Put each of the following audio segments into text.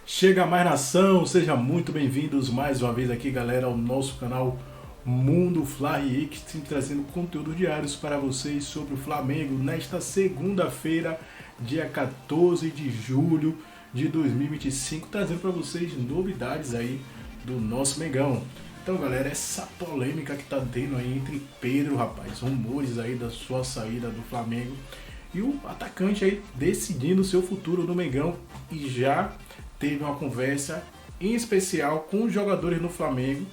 Chega mais nação, sejam muito bem-vindos mais uma vez aqui, galera, ao nosso canal Mundo Fly X, trazendo conteúdos diários para vocês sobre o Flamengo nesta segunda-feira, dia 14 de julho de 2025, trazendo para vocês novidades aí do nosso Mengão. Então, galera, essa polêmica que tá tendo aí entre Pedro, rapaz, rumores aí da sua saída do Flamengo e o atacante aí decidindo o seu futuro no Mengão, e já teve uma conversa em especial com os jogadores no Flamengo.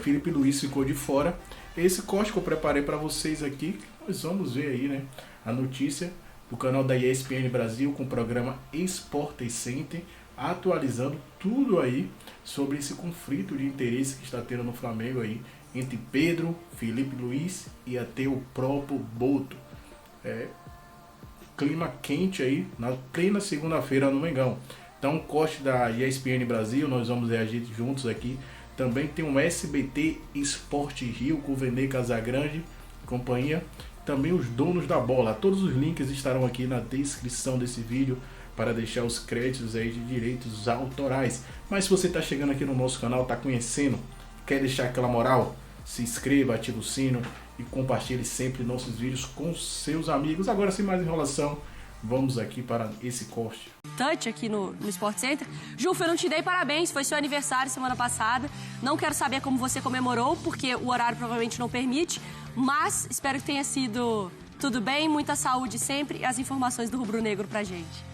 Felipe Luiz ficou de fora. Esse corte que eu preparei para vocês aqui, nós vamos ver aí, né, a notícia do canal da ESPN Brasil com o programa Sport Center, atualizando tudo aí sobre esse conflito de interesse que está tendo no Flamengo aí entre Pedro, Felipe Luiz e até o próprio Boto. Clima quente aí na plena segunda-feira no Mengão. Então, corte da ESPN Brasil, nós vamos reagir juntos aqui. Também tem um SBT Esporte Rio com o Vene Casagrande e companhia. Também os donos da bola. Todos os links estarão aqui na descrição desse vídeo para deixar os créditos aí de direitos autorais. Mas se você está chegando aqui no nosso canal, está conhecendo, quer deixar aquela moral, se inscreva, ative o sino e compartilhe sempre nossos vídeos com seus amigos. Agora, sem mais enrolação, vamos aqui para esse corte. Touch aqui no Sport Center. Jufa, eu não te dei parabéns, foi seu aniversário semana passada. Não quero saber como você comemorou, porque o horário provavelmente não permite, mas espero que tenha sido tudo bem, muita saúde sempre e as informações do Rubro Negro pra gente.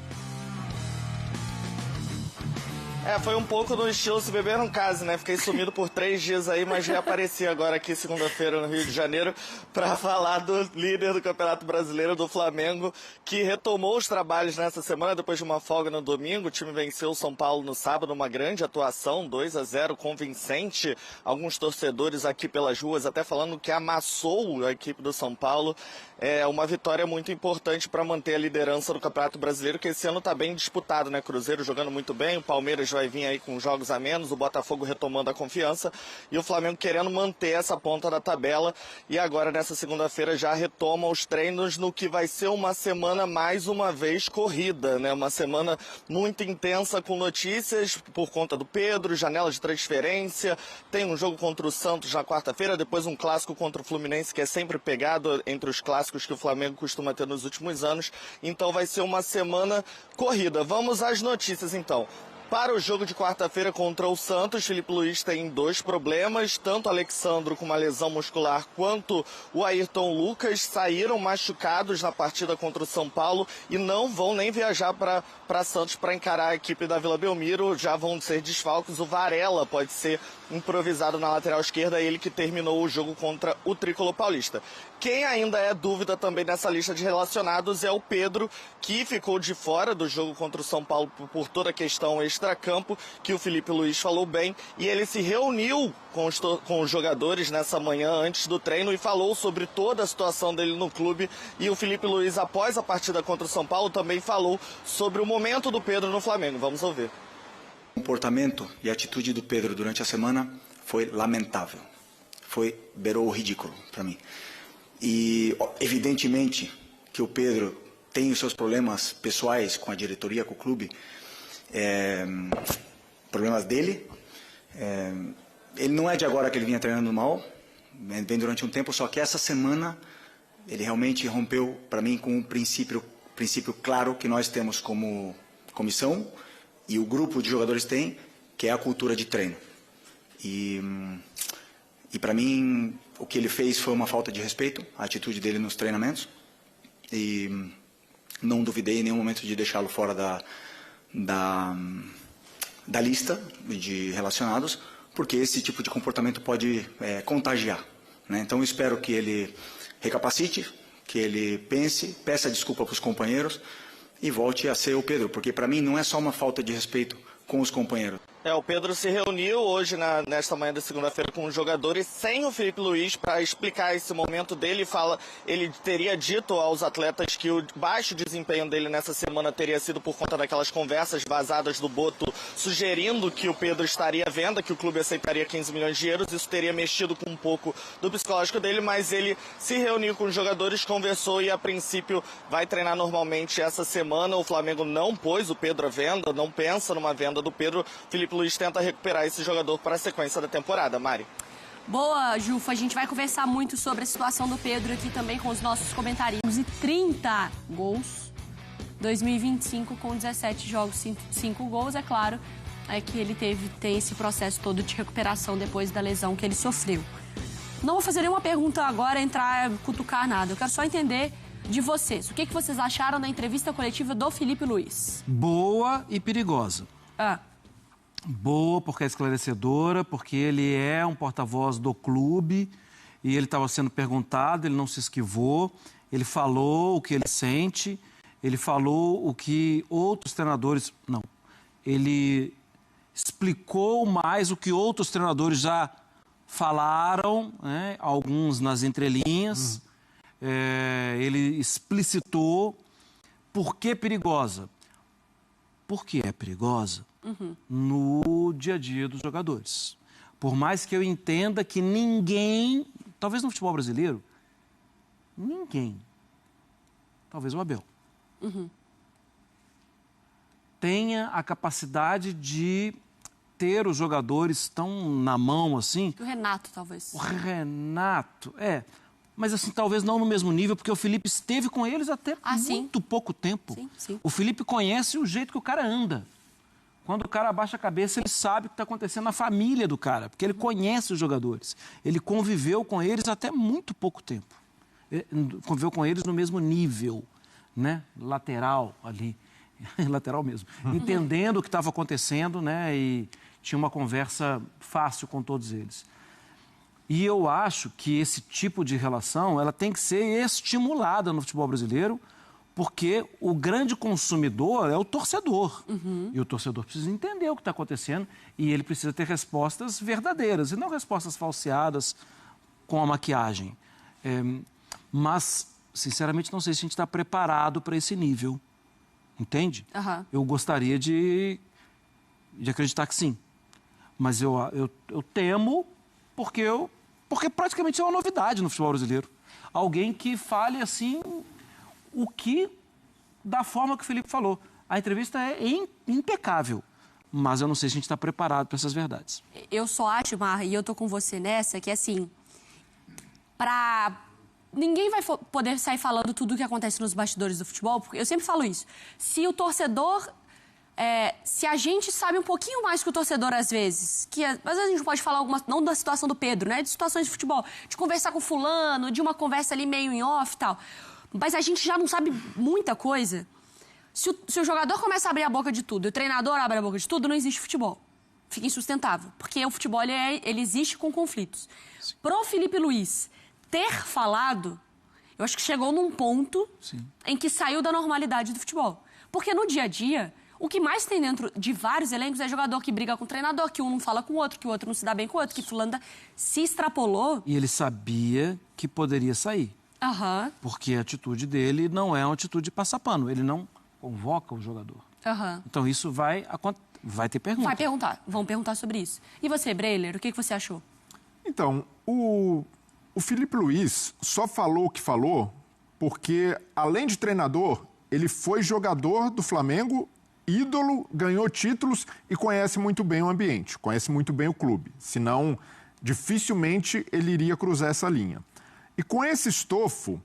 Foi um pouco no estilo Se Beber Não Case, né? Fiquei sumido por 3 dias aí, mas reapareci agora aqui segunda-feira no Rio de Janeiro para falar do líder do Campeonato Brasileiro, do Flamengo, que retomou os trabalhos nessa semana depois de uma folga no domingo. O time venceu o São Paulo no sábado, uma grande atuação, 2-0, convincente. Alguns torcedores aqui pelas ruas até falando que amassou a equipe do São Paulo. É uma vitória muito importante para manter a liderança do Campeonato Brasileiro, que esse ano está bem disputado, né? Cruzeiro jogando muito bem, o Palmeiras vai vir aí com jogos a menos, o Botafogo retomando a confiança e o Flamengo querendo manter essa ponta da tabela. E agora, nessa segunda-feira, já retoma os treinos no que vai ser uma semana, mais uma vez, corrida, né? Uma semana muito intensa com notícias por conta do Pedro, janela de transferência, tem um jogo contra o Santos na quarta-feira, depois um clássico contra o Fluminense, que é sempre pegado entre os clássicos que o Flamengo costuma ter nos últimos anos. Então vai ser uma semana corrida. Vamos às notícias, então. Para o jogo de quarta-feira contra o Santos, Felipe Luiz tem 2 problemas, tanto o Alexandro com uma lesão muscular quanto o Ayrton Lucas saíram machucados na partida contra o São Paulo e não vão nem viajar para Santos para encarar a equipe da Vila Belmiro, já vão ser desfalques. O Varela pode ser improvisado na lateral esquerda, ele que terminou o jogo contra o Tricolor Paulista. Quem ainda é dúvida também nessa lista de relacionados é o Pedro, que ficou de fora do jogo contra o São Paulo por toda a questão extracampo, que o Felipe Luiz falou bem, e ele se reuniu com os jogadores nessa manhã antes do treino e falou sobre toda a situação dele no clube. E o Felipe Luiz, após a partida contra o São Paulo, também falou sobre o momento do Pedro no Flamengo. Vamos ouvir. O comportamento e a atitude do Pedro durante a semana foi lamentável. Beirou o ridículo para mim. E evidentemente que o Pedro tem os seus problemas pessoais com a diretoria, com o clube, problemas dele. Ele não é de agora que ele vinha treinando mal, vem durante um tempo, só que essa semana ele realmente rompeu para mim com um princípio claro que nós temos como comissão e o grupo de jogadores tem, que é a cultura de treino. E para mim, o que ele fez foi uma falta de respeito, a atitude dele nos treinamentos. E não duvidei em nenhum momento de deixá-lo fora da lista de relacionados, porque esse tipo de comportamento pode contagiar, né? Então eu espero que ele recapacite, que ele pense, peça desculpa para os companheiros e volte a ser o Pedro, porque para mim não é só uma falta de respeito com os companheiros. O Pedro se reuniu hoje, nesta manhã da segunda-feira, com os jogadores, sem o Filipe Luís, para explicar esse momento dele. Ele teria dito aos atletas que o baixo desempenho dele nessa semana teria sido por conta daquelas conversas vazadas do Boto, sugerindo que o Pedro estaria à venda, que o clube aceitaria 15 milhões de euros. Isso teria mexido com um pouco do psicológico dele, mas ele se reuniu com os jogadores, conversou e, a princípio, vai treinar normalmente essa semana. O Flamengo não pôs o Pedro à venda, não pensa numa venda do Pedro. Filipe Luís tenta recuperar esse jogador para a sequência da temporada. Mari. Boa, Jufa. A gente vai conversar muito sobre a situação do Pedro aqui também com os nossos comentários. E 30 gols, 2025 com 17 jogos, 5 gols. É claro que ele tem esse processo todo de recuperação depois da lesão que ele sofreu. Não vou fazer nenhuma pergunta agora, entrar, cutucar nada. Eu quero só entender de vocês. O que vocês acharam da entrevista coletiva do Filipe Luís? Boa e perigosa. Boa porque é esclarecedora, porque ele é um porta-voz do clube e ele estava sendo perguntado, ele não se esquivou, ele falou o que ele sente, ele falou o que outros treinadores... Não, ele explicou mais o que outros treinadores já falaram, né? Alguns nas entrelinhas. Ele explicitou por que perigosa. Por que é perigosa? No dia a dia dos jogadores. Por mais que eu entenda que ninguém, talvez no futebol brasileiro, ninguém, talvez o Abel, tenha a capacidade de ter os jogadores tão na mão assim. O Renato, talvez. O Renato, mas assim, talvez não no mesmo nível, porque o Filipe esteve com eles até muito pouco tempo. Sim. O Filipe conhece o jeito que o cara anda. Quando o cara abaixa a cabeça, ele sabe o que está acontecendo na família do cara, porque ele conhece os jogadores. Ele conviveu com eles até muito pouco tempo. Conviveu com eles no mesmo nível, né? Lateral ali, lateral mesmo. Entendendo o que estava acontecendo, né? E tinha uma conversa fácil com todos eles. E eu acho que esse tipo de relação, ela tem que ser estimulada no futebol brasileiro, porque o grande consumidor é o torcedor. E o torcedor precisa entender o que está acontecendo e ele precisa ter respostas verdadeiras e não respostas falseadas com a maquiagem. Mas, sinceramente, não sei se a gente está preparado para esse nível. Entende? Eu gostaria de acreditar que sim. Mas eu temo porque praticamente é uma novidade no futebol brasileiro. Alguém que fale assim... da forma que o Filipe falou. A entrevista é impecável, mas eu não sei se a gente está preparado para essas verdades. Eu só acho, Mar, e eu tô com você nessa, que assim, ninguém vai poder sair falando tudo o que acontece nos bastidores do futebol, porque eu sempre falo isso. Se o torcedor... se a gente sabe um pouquinho mais que o torcedor, às vezes, às vezes a gente pode falar não da situação do Pedro, né? De situações de futebol, de conversar com fulano, de uma conversa ali meio em off e tal... Mas a gente já não sabe muita coisa. Se o jogador começa a abrir a boca de tudo e o treinador abre a boca de tudo, não existe futebol. Fica insustentável. Porque o futebol ele existe com conflitos. Pro Filipe Luís ter falado, eu acho que chegou num ponto em que saiu da normalidade do futebol. Porque no dia a dia, o que mais tem dentro de vários elencos é jogador que briga com o treinador, que um não fala com o outro, que o outro não se dá bem com o outro, que fulano se extrapolou. E ele sabia que poderia sair. Porque a atitude dele não é uma atitude de passar pano. Ele não convoca o jogador. Então isso vai ter pergunta. Vão perguntar sobre isso. E você, Breiler, o que você achou? Então, o Filipe Luís só falou o que falou porque, além de treinador, ele foi jogador do Flamengo, ídolo, ganhou títulos e conhece muito bem o ambiente, conhece muito bem o clube. Senão, dificilmente ele iria cruzar essa linha. E com esse estofo,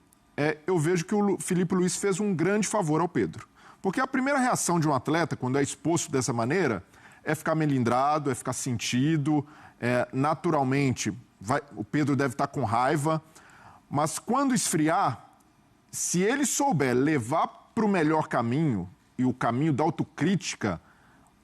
eu vejo que o Filipe Luís fez um grande favor ao Pedro. Porque a primeira reação de um atleta, quando é exposto dessa maneira, é ficar melindrado, é ficar sentido. Naturalmente, o Pedro deve estar com raiva. Mas quando esfriar, se ele souber levar para o melhor caminho, e o caminho da autocrítica,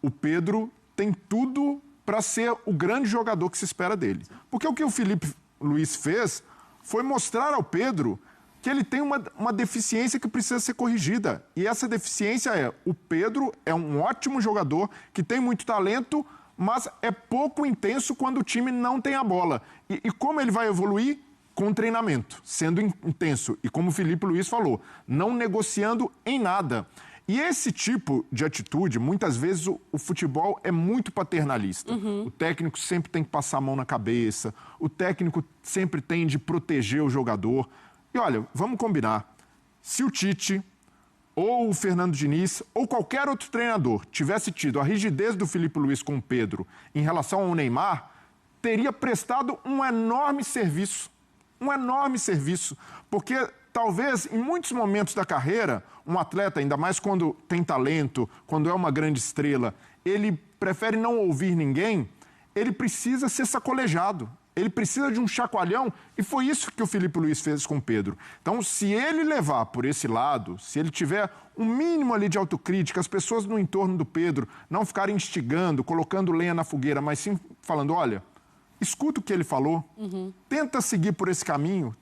o Pedro tem tudo para ser o grande jogador que se espera dele. Porque o que o Filipe Luís fez... foi mostrar ao Pedro que ele tem uma deficiência que precisa ser corrigida. E essa deficiência o Pedro é um ótimo jogador, que tem muito talento, mas é pouco intenso quando o time não tem a bola. E como ele vai evoluir? Com treinamento, sendo intenso. E como o Filipe Luís falou, não negociando em nada. E esse tipo de atitude, muitas vezes o futebol é muito paternalista. O técnico sempre tem que passar a mão na cabeça, o técnico sempre tem de proteger o jogador. E olha, vamos combinar, se o Tite, ou o Fernando Diniz, ou qualquer outro treinador tivesse tido a rigidez do Filipe Luís com o Pedro em relação ao Neymar, teria prestado um enorme serviço. Um enorme serviço, porque talvez em muitos momentos da carreira, um atleta, ainda mais quando tem talento, quando é uma grande estrela, ele prefere não ouvir ninguém, ele precisa ser sacolejado, ele precisa de um chacoalhão, e foi isso que o Filipe Luís fez com o Pedro. Então, se ele levar por esse lado, se ele tiver um mínimo ali de autocrítica, as pessoas no entorno do Pedro não ficarem instigando, colocando lenha na fogueira, mas sim falando, olha, escuta o que ele falou, tenta seguir por esse caminho,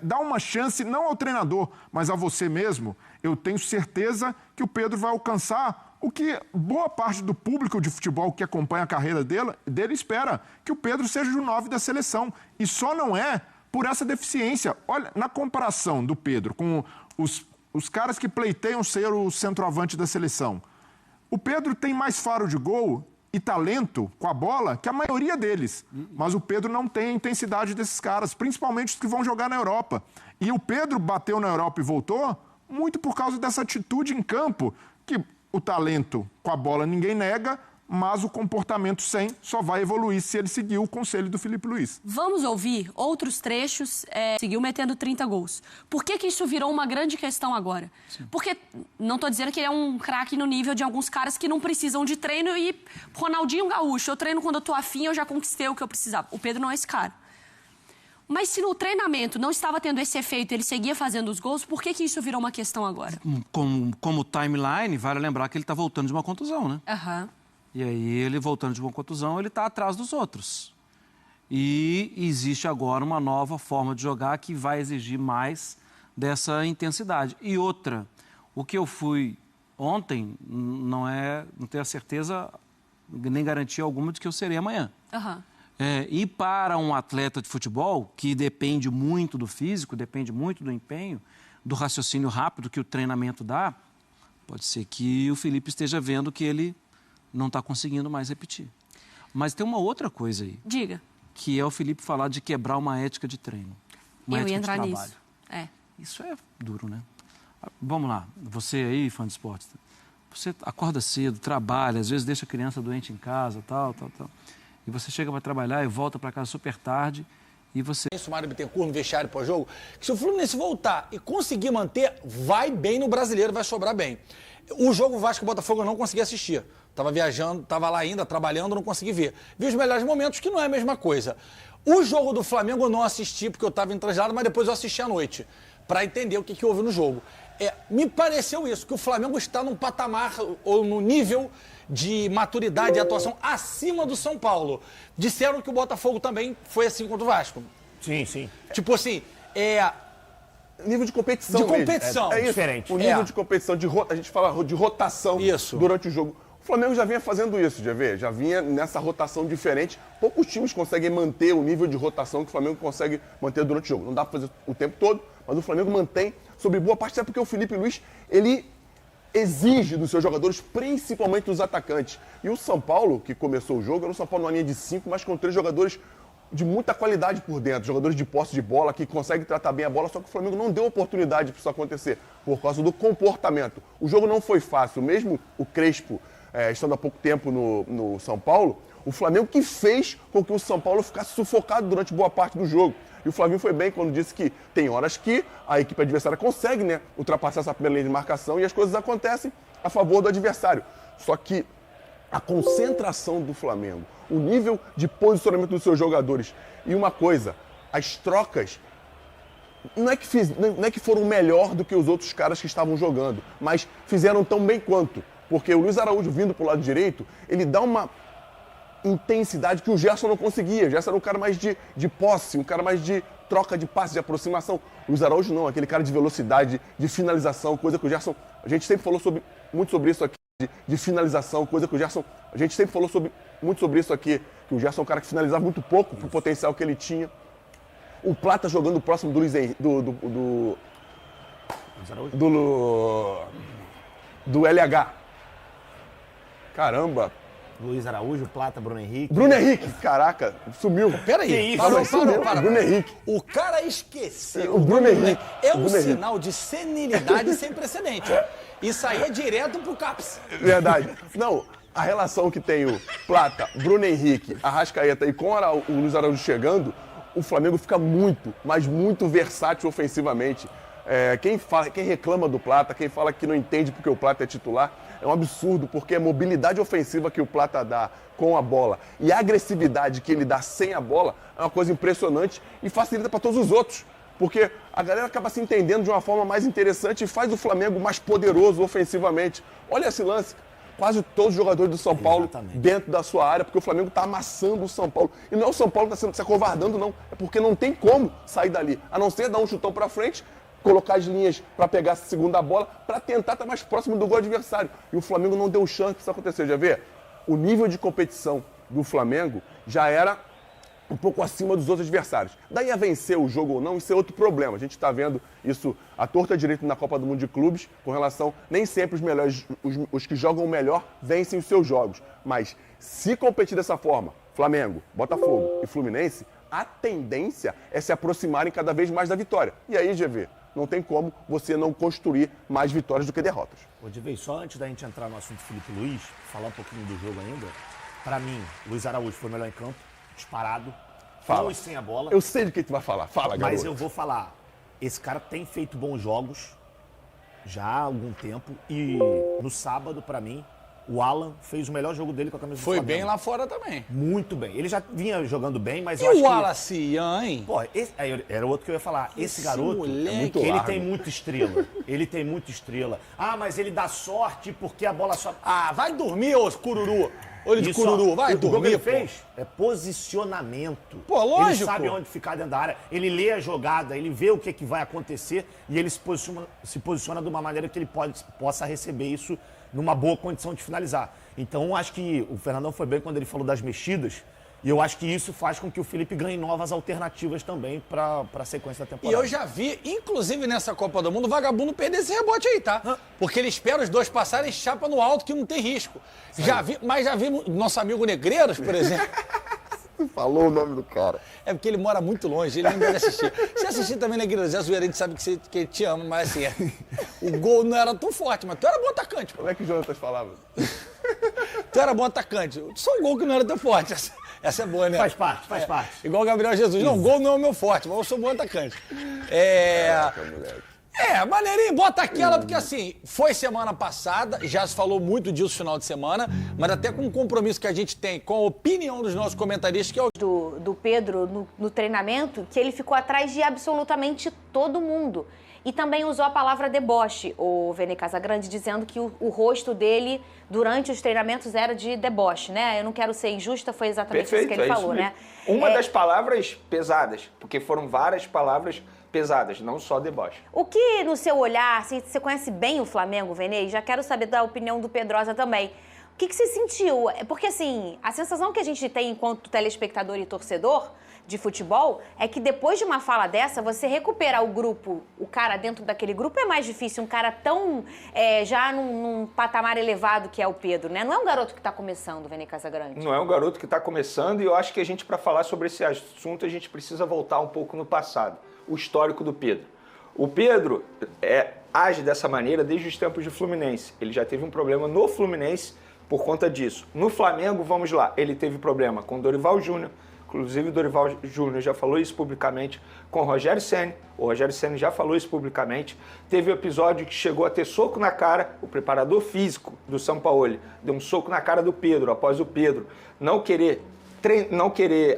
dá uma chance não ao treinador, mas a você mesmo. Eu tenho certeza que o Pedro vai alcançar o que boa parte do público de futebol que acompanha a carreira dele espera, que o Pedro seja o 9 da seleção. E só não é por essa deficiência. Olha, na comparação do Pedro com os caras que pleiteiam ser o centroavante da seleção, o Pedro tem mais faro de gol e talento com a bola que a maioria deles. Mas o Pedro não tem a intensidade desses caras, principalmente os que vão jogar na Europa. E o Pedro bateu na Europa e voltou muito por causa dessa atitude em campo, que o talento com a bola ninguém nega, mas o comportamento sem só vai evoluir se ele seguir o conselho do Filipe Luís. Vamos ouvir outros trechos, seguiu metendo 30 gols. Por que isso virou uma grande questão agora? Sim. Porque, não estou dizendo que ele é um craque no nível de alguns caras que não precisam de treino e Ronaldinho Gaúcho, eu treino quando eu estou afim, eu já conquistei o que eu precisava. O Pedro não é esse cara. Mas se no treinamento não estava tendo esse efeito, ele seguia fazendo os gols, por que isso virou uma questão agora? Como timeline, vale lembrar que ele está voltando de uma contusão, né? Aham. E aí, ele voltando de uma contusão, ele está atrás dos outros. E existe agora uma nova forma de jogar que vai exigir mais dessa intensidade. E outra, o que eu fui ontem não tenho a certeza nem garantia alguma de que eu serei amanhã. Aham. E para um atleta de futebol, que depende muito do físico, depende muito do empenho, do raciocínio rápido que o treinamento dá, pode ser que o Filipe esteja vendo que ele não está conseguindo mais repetir. Mas tem uma outra coisa aí. Diga. Que é o Filipe falar de quebrar uma ética de treino. Uma eu ética ia entrar de trabalho. nisso. Isso é duro, né? Vamos lá, você aí, fã de esporte, você acorda cedo, trabalha, às vezes deixa a criança doente em casa, tal. E você chega para trabalhar e volta para casa super tarde e você... Isso, Mário Bittencourt, no vestiário pós-jogo, que se o Fluminense voltar e conseguir manter, vai bem no Brasileiro, vai sobrar bem. O jogo Vasco e Botafogo eu não consegui assistir. Estava viajando, estava lá ainda, trabalhando, não consegui ver. Vi os melhores momentos, que não é a mesma coisa. O jogo do Flamengo eu não assisti, porque eu estava em traslado, mas depois eu assisti à noite, para entender o que houve no jogo. Me pareceu isso, que o Flamengo está num patamar, ou no nível de maturidade e atuação acima do São Paulo. Disseram que o Botafogo também foi assim contra o Vasco. Sim, sim. Tipo assim, nível de competição. De competição. É diferente. O nível de competição, a gente fala de rotação durante o jogo. O Flamengo já vinha fazendo isso, já vinha nessa rotação diferente. Poucos times conseguem manter o nível de rotação que o Flamengo consegue manter durante o jogo. Não dá para fazer o tempo todo, mas o Flamengo mantém sobre boa parte, até porque o Filipe Luís, ele exige dos seus jogadores, principalmente dos atacantes. E o São Paulo, que começou o jogo, era o São Paulo numa linha de 5, mas com 3 jogadores de muita qualidade por dentro, jogadores de posse de bola, que conseguem tratar bem a bola, só que o Flamengo não deu oportunidade para isso acontecer, por causa do comportamento. O jogo não foi fácil, mesmo o Crespo estando há pouco tempo no São Paulo, o Flamengo que fez com que o São Paulo ficasse sufocado durante boa parte do jogo. E o Flavinho foi bem quando disse que tem horas que a equipe adversária consegue, ultrapassar essa primeira linha de marcação e as coisas acontecem a favor do adversário. Só que a concentração do Flamengo, o nível de posicionamento dos seus jogadores e uma coisa, as trocas não é que foram melhor do que os outros caras que estavam jogando, mas fizeram tão bem quanto. Porque o Luiz Araújo vindo para o lado direito, ele dá uma intensidade que o Gerson não conseguia. O Gerson era um cara mais de posse, um cara mais de troca de passe, de aproximação. O Luiz Araújo não, aquele cara de velocidade, de finalização, coisa que o Gerson... A gente sempre falou muito sobre isso aqui. de finalização, coisa que o Gerson... A gente sempre falou muito sobre isso aqui, que o Gerson é um cara que finalizava muito pouco pro potencial que ele tinha. O Plata jogando próximo do Luiz Henrique, do LH. Caramba. Luiz Araújo, Plata, Bruno Henrique. Bruno Henrique, caraca, sumiu. Peraí, para. Bruno Henrique. O cara esqueceu. O Bruno Henrique. É um sinal de senilidade sem precedente. Isso aí é direto pro CAPS. Verdade. Não, a relação que tem o Plata, Bruno Henrique, Arrascaeta e com o Luiz Araújo chegando, o Flamengo fica muito, mas muito versátil ofensivamente. Quem reclama do Plata, quem fala que não entende porque o Plata é titular, é um absurdo, porque a mobilidade ofensiva que o Plata dá com a bola e a agressividade que ele dá sem a bola é uma coisa impressionante e facilita para todos os outros. Porque a galera acaba se entendendo de uma forma mais interessante e faz o Flamengo mais poderoso ofensivamente. Olha esse lance. Quase todos os jogadores do São Paulo dentro da sua área, porque o Flamengo está amassando o São Paulo. E não é o São Paulo que está se acovardando, não. É porque não tem como sair dali. A não ser dar um chutão para frente, colocar as linhas para pegar a segunda bola, para tentar estar mais próximo do gol adversário. E o Flamengo não deu chance para isso acontecer. Já vê? O nível de competição do Flamengo já era um pouco acima dos outros adversários. Daí a vencer o jogo ou não, isso é outro problema. A gente está vendo isso à torta direita na Copa do Mundo de Clubes, com relação, nem sempre os melhores, os que jogam melhor vencem os seus jogos. Mas se competir dessa forma, Flamengo, Botafogo e Fluminense, a tendência é se aproximarem cada vez mais da vitória. E aí, GV, não tem como você não construir mais vitórias do que derrotas. Ô, Divei, só antes da gente entrar no assunto Felipe Luiz, falar um pouquinho do jogo ainda, para mim, Luiz Araújo foi o melhor em campo, disparado, com e sem a bola. Eu sei de que tu vai falar, fala, garoto. Mas eu vou falar, esse cara tem feito bons jogos já há algum tempo e no sábado, para mim, o Alan fez o melhor jogo dele com a camisa do Flamengo. Foi bem lá fora também. Muito bem. Ele já vinha jogando bem, mas e eu acho que... E o Wallace Ian, hein? Pô, era outro que eu ia falar. Esse garoto, moleque, ele tem muita estrela. Ele tem muita estrela. Ah, mas ele dá sorte porque a bola só... Ah, vai dormir, ô cururu. Olho de cururu, vai dormir, O que ele fez é posicionamento. Pô, lógico. Ele sabe onde ficar dentro da área, ele lê a jogada, ele vê o que vai acontecer e ele se posiciona de uma maneira que ele possa receber isso numa boa condição de finalizar. Então, acho que o Fernandão foi bem quando ele falou das mexidas, e eu acho que isso faz com que o Felipe ganhe novas alternativas também para a sequência da temporada. E eu já vi, inclusive nessa Copa do Mundo, o vagabundo perder esse rebote aí, tá? Porque ele espera os dois passarem chapa no alto, que não tem risco. Já vi nosso amigo Negreiros, por exemplo. Falou o nome do cara. É porque ele mora muito longe, ele não deve assistir. Se assistir também Negreiros, a zoeira, a gente sabe que ele te ama, mas assim, o gol não era tão forte, mas tu era bom atacante. Pô. Como é que o Jonatas falava? Tu era bom atacante. Só um gol que não era tão forte. Essa é boa, né? Faz parte. Igual o Gabriel Jesus. Não, gol não é o meu forte, mas eu sou bom atacante. Maneirinho, bota aquela, porque assim, foi semana passada, já se falou muito disso no final de semana, mas até com um compromisso que a gente tem com a opinião dos nossos comentaristas, que é o... Do Pedro no treinamento, que ele ficou atrás de absolutamente todo mundo. E também usou a palavra deboche, o Vene Casagrande, dizendo que o rosto dele, durante os treinamentos, era de deboche, né? Eu não quero ser injusta, foi exatamente isso que ele falou, né? Uma das palavras pesadas, porque foram várias palavras pesadas, não só deboche. O que, no seu olhar, assim, você conhece bem o Flamengo, Vene? Já quero saber da opinião do Pedrosa também. O que você sentiu? Porque, assim, a sensação que a gente tem enquanto telespectador e torcedor de futebol é que depois de uma fala dessa, você recuperar o grupo, o cara dentro daquele grupo é mais difícil, um cara tão já num patamar elevado que é o Pedro, né? Não é um garoto que está começando, Vene Casagrande. Não é um garoto que está começando e eu acho que a gente, para falar sobre esse assunto, a gente precisa voltar um pouco no passado, o histórico do Pedro. O Pedro age dessa maneira desde os tempos de Fluminense. Ele já teve um problema no Fluminense por conta disso. No Flamengo, vamos lá, ele teve problema com Dorival Júnior. Inclusive, o Dorival Júnior já falou isso publicamente com o Rogério Ceni. O Rogério Ceni já falou isso publicamente. Teve um episódio que chegou a ter soco na cara. O preparador físico do Sampaoli deu um soco na cara do Pedro, após o Pedro não querer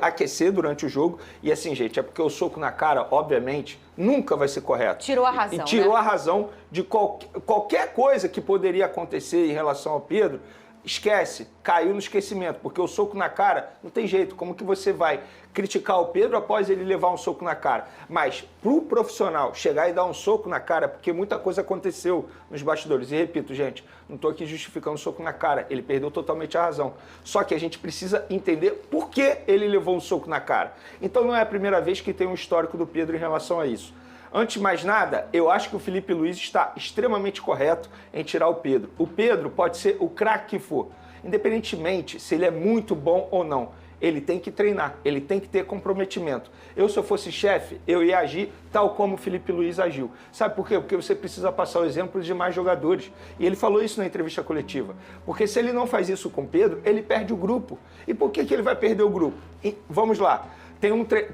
aquecer durante o jogo. E assim, gente, é porque o soco na cara, obviamente, nunca vai ser correto. Tirou a razão, e tirou a razão de qualquer coisa que poderia acontecer em relação ao Pedro. esquece, caiu no esquecimento, porque o soco na cara não tem jeito. Como que você vai criticar o Pedro após ele levar um soco na cara? Mas pro profissional chegar e dar um soco na cara, porque muita coisa aconteceu nos bastidores. E repito, gente, não estou aqui justificando o soco na cara, ele perdeu totalmente a razão. Só que a gente precisa entender por que ele levou um soco na cara. Então não é a primeira vez que tem um histórico do Pedro em relação a isso. Antes de mais nada, eu acho que o Felipe Luiz está extremamente correto em tirar o Pedro. O Pedro pode ser o craque que for, independentemente se ele é muito bom ou não. Ele tem que treinar, ele tem que ter comprometimento. Eu, se eu fosse chefe, eu ia agir tal como o Felipe Luiz agiu. Sabe por quê? Porque você precisa passar o exemplo de mais jogadores. E ele falou isso na entrevista coletiva. Porque se ele não faz isso com o Pedro, ele perde o grupo. E por que ele vai perder o grupo? E, vamos lá.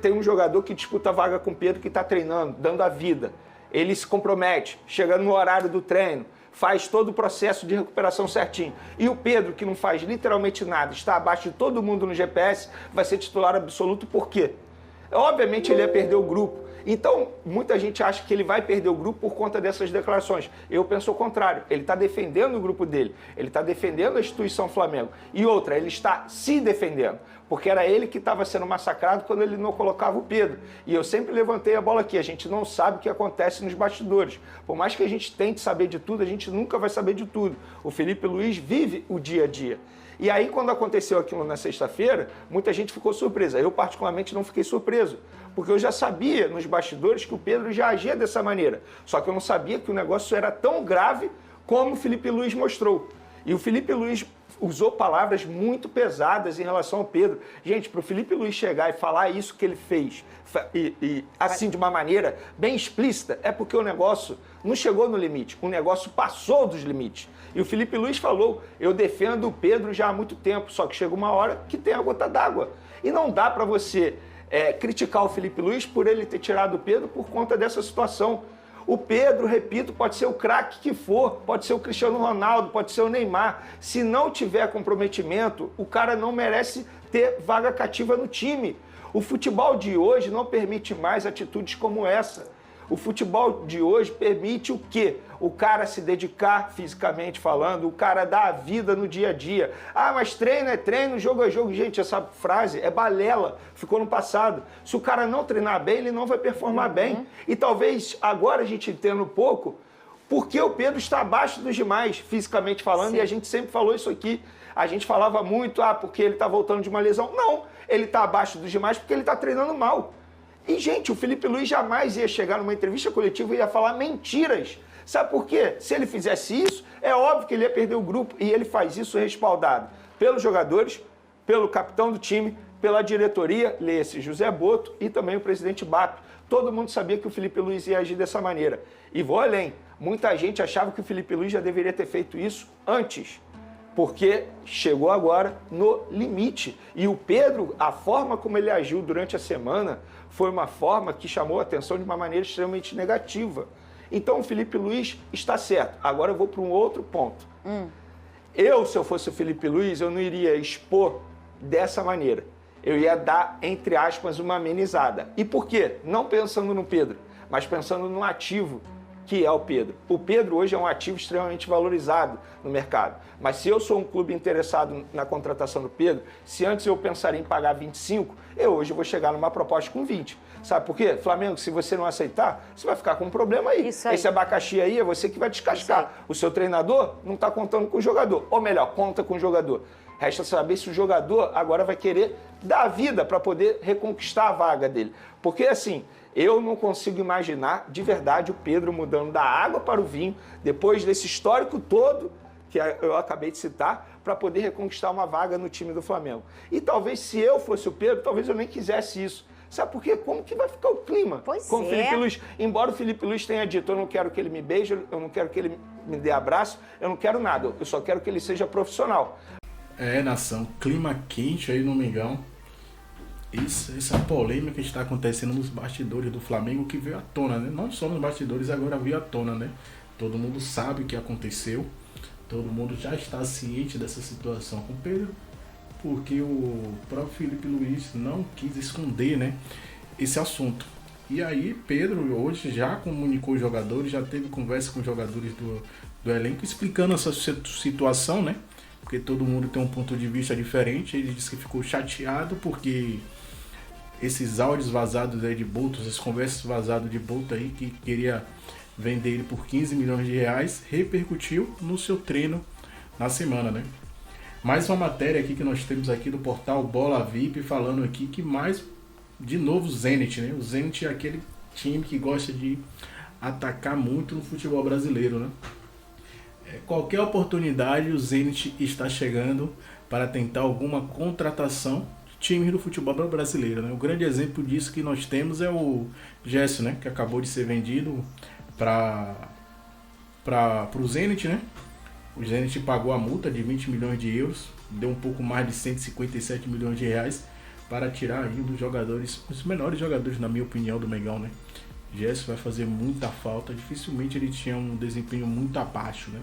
Tem um jogador que disputa a vaga com o Pedro que está treinando, dando a vida. Ele se compromete, chega no horário do treino, faz todo o processo de recuperação certinho. E o Pedro, que não faz literalmente nada, está abaixo de todo mundo no GPS, vai ser titular absoluto. Por quê? Obviamente ele ia perder o grupo. Então, muita gente acha que ele vai perder o grupo por conta dessas declarações. Eu penso o contrário. Ele está defendendo o grupo dele. Ele está defendendo a instituição Flamengo. E outra, ele está se defendendo. Porque era ele que estava sendo massacrado quando ele não colocava o Pedro. E eu sempre levantei a bola aqui. A gente não sabe o que acontece nos bastidores. Por mais que a gente tente saber de tudo, a gente nunca vai saber de tudo. O Felipe Luiz vive o dia a dia. E aí, quando aconteceu aquilo na sexta-feira, muita gente ficou surpresa. Eu, particularmente, não fiquei surpreso, porque eu já sabia nos bastidores que o Pedro já agia dessa maneira. Só que eu não sabia que o negócio era tão grave como o Felipe Luiz mostrou. E o Felipe Luiz usou palavras muito pesadas em relação ao Pedro. Gente, para o Felipe Luiz chegar e falar isso que ele fez, e assim de uma maneira bem explícita, é porque o negócio não chegou no limite, o negócio passou dos limites. E o Felipe Luiz falou, eu defendo o Pedro já há muito tempo, só que chega uma hora que tem a gota d'água. E não dá para você criticar o Felipe Luiz por ele ter tirado o Pedro por conta dessa situação. O Pedro, repito, pode ser o craque que for, pode ser o Cristiano Ronaldo, pode ser o Neymar. Se não tiver comprometimento, o cara não merece ter vaga cativa no time. O futebol de hoje não permite mais atitudes como essa. O futebol de hoje permite o quê? O cara se dedicar fisicamente falando, o cara dar a vida no dia a dia. Ah, mas treino é treino, jogo é jogo. Gente, essa frase é balela, ficou no passado. Se o cara não treinar bem, ele não vai performar bem. E talvez agora a gente entenda um pouco porque o Pedro está abaixo dos demais, fisicamente falando, e a gente sempre falou isso aqui. A gente falava muito, porque ele está voltando de uma lesão. Não, ele está abaixo dos demais porque ele está treinando mal. E, gente, o Felipe Luiz jamais ia chegar numa entrevista coletiva e ia falar mentiras. Sabe por quê? Se ele fizesse isso, é óbvio que ele ia perder o grupo. E ele faz isso respaldado pelos jogadores, pelo capitão do time, pela diretoria, leia-se José Boto e também o presidente BAP. Todo mundo sabia que o Felipe Luiz ia agir dessa maneira. E vou além. Muita gente achava que o Felipe Luiz já deveria ter feito isso antes, porque chegou agora no limite. E o Pedro, a forma como ele agiu durante a semana, foi uma forma que chamou a atenção de uma maneira extremamente negativa. Então o Felipe Luiz está certo. Agora eu vou para um outro ponto. Eu, se eu fosse o Felipe Luiz, eu não iria expor dessa maneira. Eu ia dar, entre aspas, uma amenizada. E por quê? Não pensando no Pedro, mas pensando no ativo que é o Pedro. O Pedro hoje é um ativo extremamente valorizado no mercado. Mas se eu sou um clube interessado na contratação do Pedro, se antes eu pensaria em pagar 25, eu hoje vou chegar numa proposta com 20. Sabe por quê? Flamengo, se você não aceitar, você vai ficar com um problema aí. Esse abacaxi aí é você que vai descascar. O seu treinador não está contando com o jogador. Ou melhor, conta com o jogador. Resta saber se o jogador agora vai querer dar a vida para poder reconquistar a vaga dele. Porque assim, eu não consigo imaginar de verdade o Pedro mudando da água para o vinho, depois desse histórico todo que eu acabei de citar, para poder reconquistar uma vaga no time do Flamengo. E talvez se eu fosse o Pedro, talvez eu nem quisesse isso. Sabe por quê? Como que vai ficar o clima com o Felipe Luiz? Embora o Felipe Luiz tenha dito, eu não quero que ele me beije, eu não quero que ele me dê abraço, eu não quero nada, eu só quero que ele seja profissional. Nação, clima quente aí no Mengão. Essa polêmica que está acontecendo nos bastidores do Flamengo que veio à tona, né? Não só nos bastidores, agora veio à tona, né? Todo mundo sabe o que aconteceu, todo mundo já está ciente dessa situação com o Pedro, porque o próprio Felipe Luiz não quis esconder, né, esse assunto. E aí Pedro hoje já comunicou os jogadores, já teve conversa com os jogadores do elenco explicando essa situação, né? porque todo mundo tem um ponto de vista diferente. Ele disse que ficou chateado porque esses áudios vazados aí de Bolt, essas conversas vazadas de Bolt aí, que queria vender ele por 15 milhões de reais, repercutiu no seu treino na semana, né? Mais uma matéria aqui que nós temos aqui do portal Bola VIP, falando aqui que mais, de novo, o Zenit, né? O Zenit é aquele time que gosta de atacar muito no futebol brasileiro, né? Qualquer oportunidade, o Zenit está chegando para tentar alguma contratação de times do futebol brasileiro, né? O grande exemplo disso que nós temos é o Gesso, né? Que acabou de ser vendido para o Zenit, né? O Zenit pagou a multa de 20 milhões de euros, deu um pouco mais de 157 milhões de reais para tirar aí um dos jogadores, os melhores jogadores, na minha opinião, do Mengão, né? Gesso vai fazer muita falta, dificilmente ele tinha um desempenho muito abaixo, né,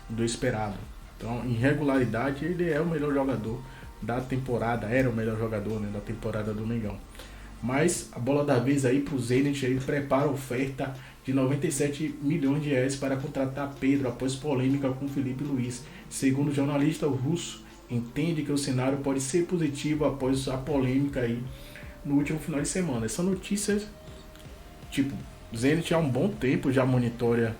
do esperado. Então, em regularidade, ele é o melhor jogador da temporada, era o melhor jogador, né, da temporada do Mengão. Mas a bola da vez aí pro Zenit, ele prepara a oferta de 97 milhões de reais para contratar Pedro após polêmica com Filipe Luís. Segundo o jornalista, o russo entende que o cenário pode ser positivo após a polêmica aí no último final de semana. Essa notícia, tipo, Zenit há um bom tempo já monitora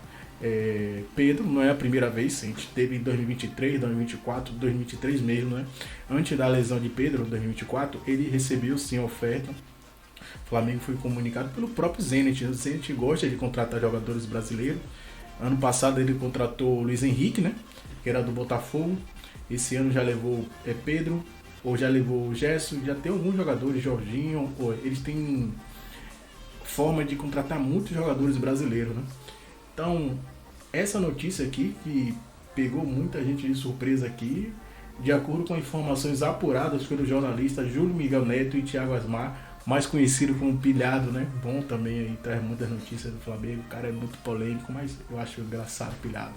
Pedro, não é a primeira vez, a gente teve em 2023, 2024, 2023 mesmo, né? Antes da lesão de Pedro, em 2024, ele recebeu sim a oferta. O Flamengo foi comunicado pelo próprio Zenit. O Zenit gosta de contratar jogadores brasileiros. Ano passado ele contratou o Luiz Henrique, né? Que era do Botafogo. Esse ano já levou Pedro, ou já levou o Gesso, já tem alguns jogadores, Jorginho, eles têm forma de contratar muitos jogadores brasileiros, né? Então, essa notícia aqui, que pegou muita gente de surpresa aqui, de acordo com informações apuradas pelo jornalista Júlio Miguel Neto e Thiago Asmar, mais conhecido como Pilhado, né? Bom também aí, traz muitas notícias do Flamengo, o cara é muito polêmico, mas eu acho engraçado Pilhado.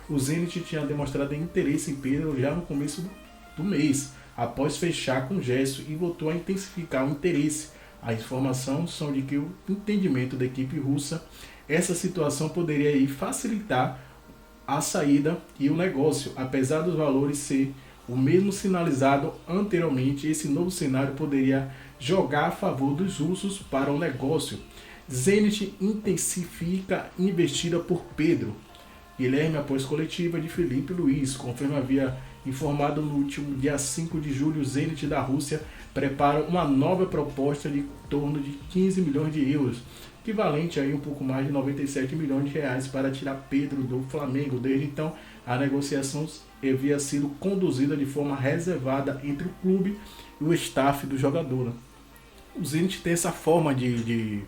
O Zenit tinha demonstrado interesse em Pedro já no começo do mês, após fechar com o Gesso, e voltou a intensificar o interesse. A informação são de que o entendimento da equipe russa, essa situação poderia aí facilitar a saída e o negócio. Apesar dos valores ser o mesmo sinalizado anteriormente, esse novo cenário poderia jogar a favor dos russos para o negócio. Zenit intensifica investida por Pedro. Guilherme, após coletiva de Filipe Luís, conforme havia informado no último dia 5 de julho, o Zenit da Rússia prepara uma nova proposta de torno de 15 milhões de euros, equivalente a um pouco mais de 97 milhões de reais para tirar Pedro do Flamengo. Desde então, a negociação havia sido conduzida de forma reservada entre o clube e o staff do jogador, né? O Zenit tem essa forma de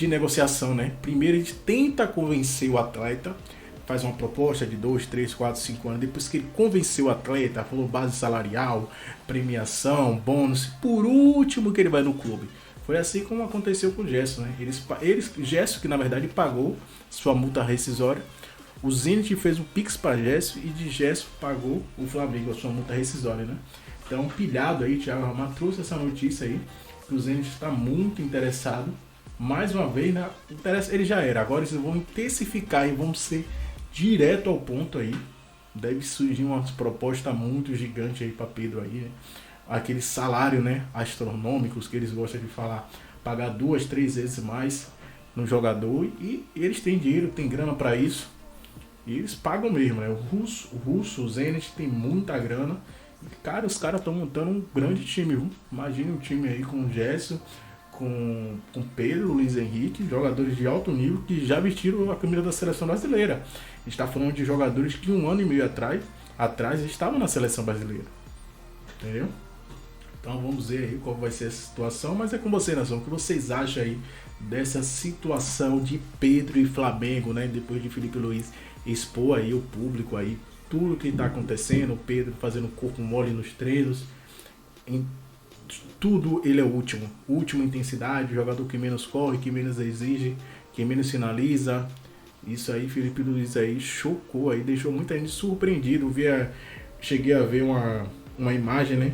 negociação, né? Primeiro ele tenta convencer o atleta, faz uma proposta de 2, 3, 4, 5 anos. Depois que ele convenceu o atleta, falou base salarial, premiação, bônus, por último que ele vai no clube. Foi assim como aconteceu com o Gesso, né? Gesso, que na verdade pagou sua multa rescisória. O Zenit fez um Pix para Gesso e de Gesso pagou o Flamengo a sua multa rescisória, né? Então, Pilhado aí, Thiago Asmar trouxe essa notícia aí, que o Zenit está muito interessado. Mais uma vez, né? Ele já era, agora eles vão intensificar e vão ser direto ao ponto aí. Deve surgir umas propostas muito gigantes aí para Pedro aí, né? Aquele salário, né, astronômicos que eles gostam de falar, pagar 2, 3 vezes mais no jogador, e eles têm dinheiro, têm grana para isso, e eles pagam mesmo, né? O Zenit tem muita grana, e, cara, os caras estão montando um grande time, viu? Imagina um time aí com o Gesso, com Pedro, Luiz Henrique, jogadores de alto nível que já vestiram a camisa da seleção brasileira. A gente está falando de jogadores que 1 ano e meio atrás estavam na seleção brasileira, entendeu? Então vamos ver aí qual vai ser essa situação, mas é com você, Nação, o que vocês acham aí dessa situação de Pedro e Flamengo, né? Depois de Filipe Luís expor aí o público aí, tudo que está acontecendo, o Pedro fazendo corpo mole nos treinos, em tudo ele é o último intensidade, o jogador que menos corre, que menos exige, que menos finaliza. Isso aí, Filipe Luís aí chocou aí, deixou muita gente surpreendido. Cheguei a ver uma imagem, né?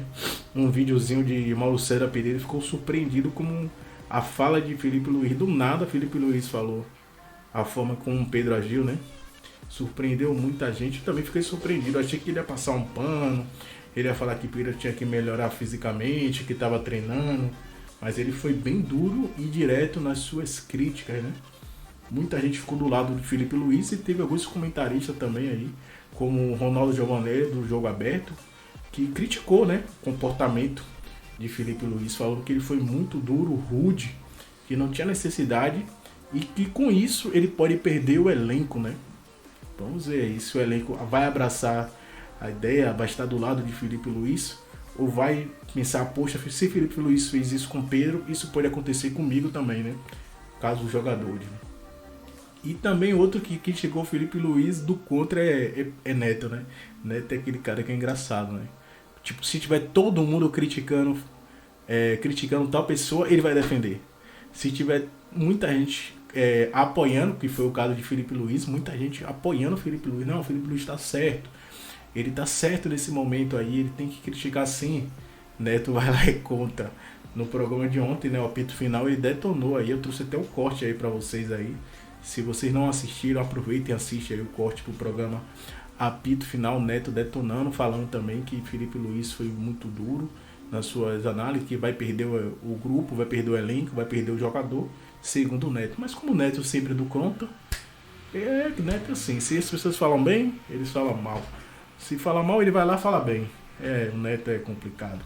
Um videozinho de Mauro César Pereira, ficou surpreendido com a fala de Filipe Luís. Do nada, Filipe Luís falou a forma como o Pedro agiu, né? surpreendeu muita gente. Eu também fiquei surpreendido. Eu achei que ele ia passar um pano, ele ia falar que Pedro tinha que melhorar fisicamente, que estava treinando. Mas ele foi bem duro e direto nas suas críticas, né? Muita gente ficou do lado do Filipe Luís e teve alguns comentaristas também aí, como o Ronaldo Giovanelli, do Jogo Aberto, que criticou, né, o comportamento de Filipe Luís, falando que ele foi muito duro, rude, que não tinha necessidade e que com isso ele pode perder o elenco, né? Vamos ver aí se o elenco vai abraçar a ideia, vai estar do lado de Filipe Luís ou vai pensar, poxa, se Filipe Luís fez isso com Pedro, isso pode acontecer comigo também, né? Caso os jogadores. Né? E também outro que chegou o Filipe Luís do contra é Neto, né? Neto é aquele cara que é engraçado, né? Tipo, se tiver todo mundo criticando tal pessoa, ele vai defender. Se tiver muita gente apoiando, que foi o caso de Filipe Luís, muita gente apoiando o Filipe Luís. Não, o Filipe Luís está certo. Ele tá certo nesse momento aí, ele tem que criticar sim. Neto vai lá e contra. No programa de ontem, né, o apito final, ele detonou aí. Eu trouxe até um corte aí pra vocês aí. Se vocês não assistiram, aproveitem e assistam aí o corte do programa apito final, Neto detonando, falando também que Filipe Luís foi muito duro nas suas análises, que vai perder o grupo, vai perder o elenco, vai perder o jogador, segundo o Neto. Mas como o Neto sempre é do contra, Neto assim, se as pessoas falam bem, eles falam mal. Se fala mal, ele vai lá e fala bem. O Neto é complicado.